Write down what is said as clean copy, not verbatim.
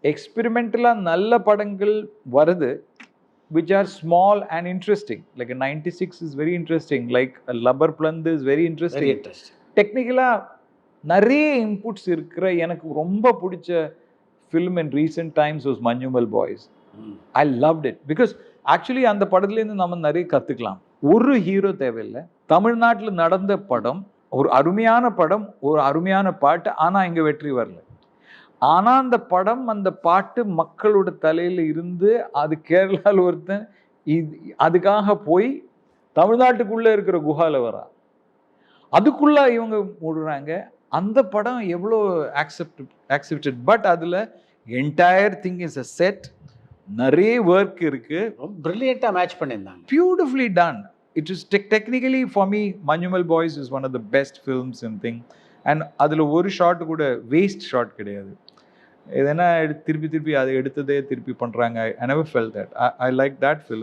எக்ஸ்பெரிமெண்டலாக நல்ல படங்கள் வருது which are small and interesting. Like a 96 is very interesting. Like a Lubber Plunth is very interesting. Very interesting. Technically, நிறைய inputs இருக்கிற எனக்கு ரொம்ப பிடிச்ச film in recent times was Manjummel boys. I loved it because actually அந்த படத்துலேருந்து நம்ம நிறைய கற்றுக்கலாம். ஒரு ஹீரோ தேவையில்லை. தமிழ்நாட்டில் நடந்த படம், ஒரு அருமையான படம், ஒரு அருமையான பாட்டு, ஆனால் இங்கே வெற்றி வரல. ஆனால் அந்த படம், அந்த பாட்டு மக்களோட தலையில் இருந்து அது கேரளாவில் ஒருத்தன் அதுக்காக போய் தமிழ்நாட்டுக்குள்ளே இருக்கிற குஹால வரா, அதுக்குள்ள இவங்க ஓடுறாங்க. அந்த படம் எவ்வளோ ஆக்செப்டட். பட் அதில் entire thing is a set, நிறைய ஒர்க் இருக்கு, பிரில்லியண்டாக மேட்ச் பண்ணியிருந்தாங்க, beautifully done. It is technically for me Manjummel Boys is one of the best films and thing. And அதில் ஒரு ஷாட் கூட வேஸ்ட் ஷாட் கிடையாது. எதனா திருப்பி அதை எடுத்ததே திருப்பி பண்ணுறாங்க. I never felt that. I like that film.